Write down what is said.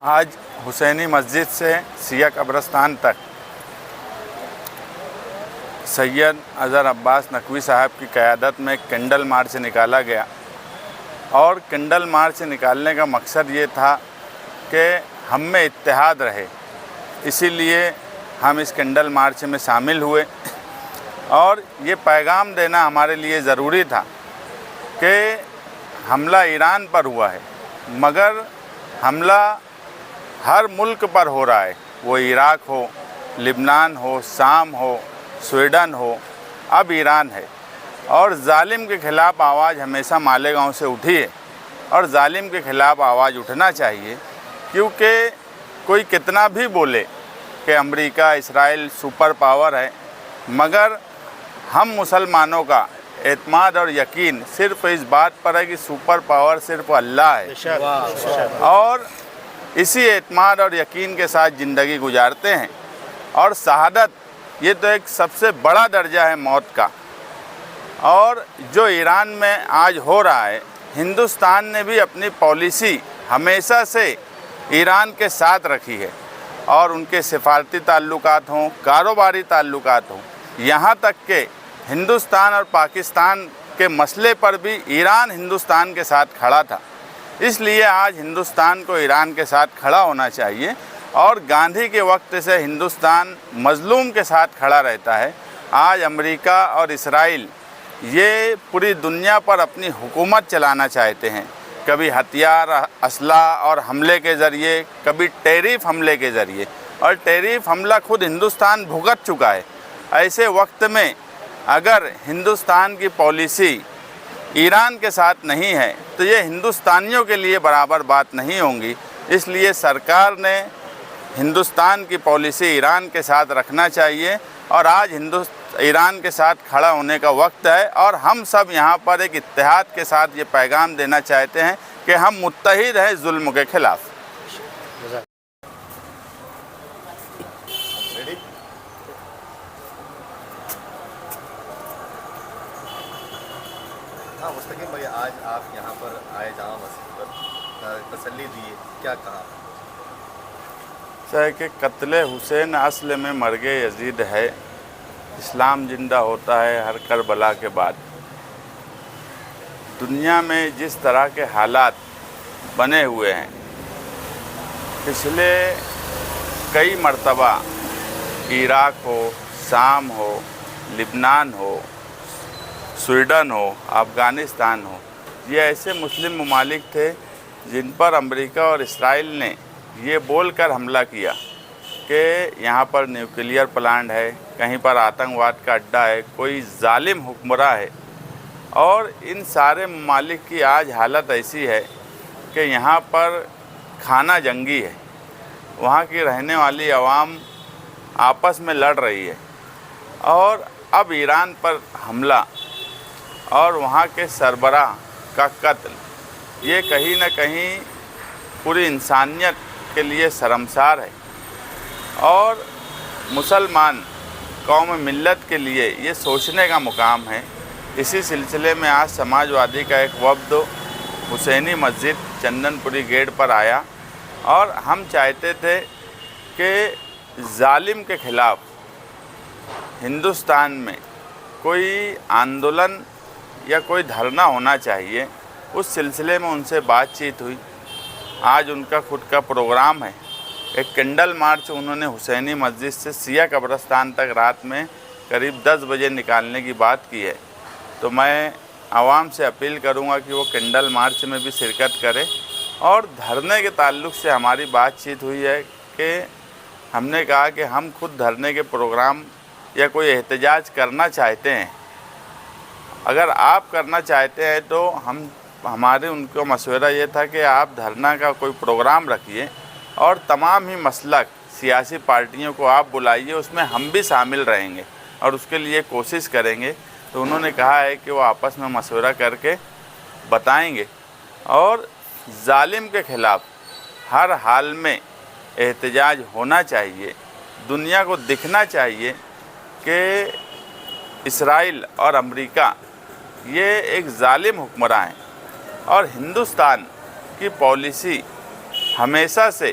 آج حسینی مسجد سے سیاہ قبرستان تک سید اظہر عباس نقوی صاحب کی قیادت میں ایک کینڈل مارچ نکالا گیا اور کینڈل مارچ نکالنے کا مقصد یہ تھا کہ ہم میں اتحاد رہے، اسی لیے ہم اس کینڈل مارچ میں شامل ہوئے اور یہ پیغام دینا ہمارے لیے ضروری تھا کہ حملہ ایران پر ہوا ہے، مگر حملہ ہر ملک پر ہو رہا ہے، وہ عراق ہو، لبنان ہو، شام ہو، سویڈن ہو، اب ایران ہے، اور ظالم کے خلاف آواز ہمیشہ مالیگاؤں سے اٹھی ہے اور ظالم کے خلاف آواز اٹھنا چاہیے، کیونکہ کوئی کتنا بھی بولے کہ امریکہ اسرائیل سپر پاور ہے، مگر ہم مسلمانوں کا اعتماد اور یقین صرف اس بات پر ہے کہ سپر پاور صرف اللہ ہے، اور اسی اعتماد اور یقین کے ساتھ زندگی گزارتے ہیں، اور شہادت یہ تو ایک سب سے بڑا درجہ ہے موت کا۔ اور جو ایران میں آج ہو رہا ہے، ہندوستان نے بھی اپنی پالیسی ہمیشہ سے ایران کے ساتھ رکھی ہے، اور ان کے سفارتی تعلقات ہوں، کاروباری تعلقات ہوں، یہاں تک کہ ہندوستان اور پاکستان کے مسئلے پر بھی ایران ہندوستان کے ساتھ کھڑا تھا۔ اس لیے آج ہندوستان کو ایران کے ساتھ کھڑا ہونا چاہیے، اور گاندھی کے وقت سے ہندوستان مظلوم کے ساتھ کھڑا رہتا ہے۔ آج امریکہ اور اسرائیل یہ پوری دنیا پر اپنی حکومت چلانا چاہتے ہیں، کبھی ہتھیار، اسلحہ اور حملے کے ذریعے، کبھی ٹیرف حملے کے ذریعے، اور ٹیرف حملہ خود ہندوستان بھگت چکا ہے۔ ایسے وقت میں اگر ہندوستان کی پالیسی ایران کے ساتھ نہیں ہے تو یہ ہندوستانیوں کے لیے برابر بات نہیں ہوں گی، اس لیے سرکار نے ہندوستان کی پالیسی ایران کے ساتھ رکھنا چاہیے، اور آج ایران کے ساتھ کھڑا ہونے کا وقت ہے، اور ہم سب یہاں پر ایک اتحاد کے ساتھ یہ پیغام دینا چاہتے ہیں کہ ہم متحد ہیں ظلم کے خلاف۔ ہاں مستقیم بھائی، آج آپ یہاں پر آئے جامع مسجد پر، تسلی دیے، کیا کہا؟ کہ قتل حسین اصل میں مرگ یزید ہے، اسلام زندہ ہوتا ہے ہر کربلا کے بعد۔ دنیا میں جس طرح کے حالات بنے ہوئے ہیں، پچھلے کئی مرتبہ عراق ہو، شام ہو، لبنان ہو، سویڈن ہو، افغانستان ہو، یہ ایسے مسلم ممالک تھے جن پر امریکہ اور اسرائیل نے یہ بول کر حملہ کیا کہ یہاں پر نیوکلیئر پلانٹ ہے، کہیں پر آتنکواد کا اڈہ ہے، کوئی ظالم حکمراں ہے، اور ان سارے ممالک کی آج حالت ایسی ہے کہ یہاں پر کھانا جنگی ہے، وہاں کی رہنے والی عوام آپس میں لڑ رہی ہے، اور اب ایران پر حملہ اور وہاں کے سربراہ کا قتل، یہ کہیں نہ کہیں پوری انسانیت کے لیے شرمسار ہے، اور مسلمان قوم ملت کے لیے یہ سوچنے کا مقام ہے۔ اسی سلسلے میں آج سماجوادی کا ایک وفد حسینی مسجد چندن پوری گیٹ پر آیا، اور ہم چاہتے تھے کہ ظالم کے خلاف ہندوستان میں کوئی آندولن یا کوئی دھرنا ہونا چاہیے۔ اس سلسلے میں ان سے بات چیت ہوئی، آج ان کا خود کا پروگرام ہے، ایک کینڈل مارچ انہوں نے حسینی مسجد سے سیاہ قبرستان تک رات میں قریب 10 بجے نکالنے کی بات کی ہے، تو میں عوام سے اپیل کروں گا کہ وہ کینڈل مارچ میں بھی شرکت کرے۔ اور دھرنے کے تعلق سے ہماری بات چیت ہوئی ہے کہ ہم نے کہا کہ ہم خود دھرنے کے پروگرام یا کوئی احتجاج کرنا چاہتے ہیں، اگر آپ کرنا چاہتے ہیں تو ہمارے ان کو مشورہ یہ تھا کہ آپ دھرنا کا کوئی پروگرام رکھیے، اور تمام ہی مسلک سیاسی پارٹیوں کو آپ بلائیے، اس میں ہم بھی شامل رہیں گے اور اس کے لیے کوشش کریں گے۔ تو انہوں نے کہا ہے کہ وہ آپس میں مشورہ کر کے بتائیں گے، اور ظالم کے خلاف ہر حال میں احتجاج ہونا چاہیے۔ دنیا کو دکھنا چاہیے کہ اسرائیل اور امریکہ یہ ایک ظالم حکمراں ہیں، اور ہندوستان کی پالیسی ہمیشہ سے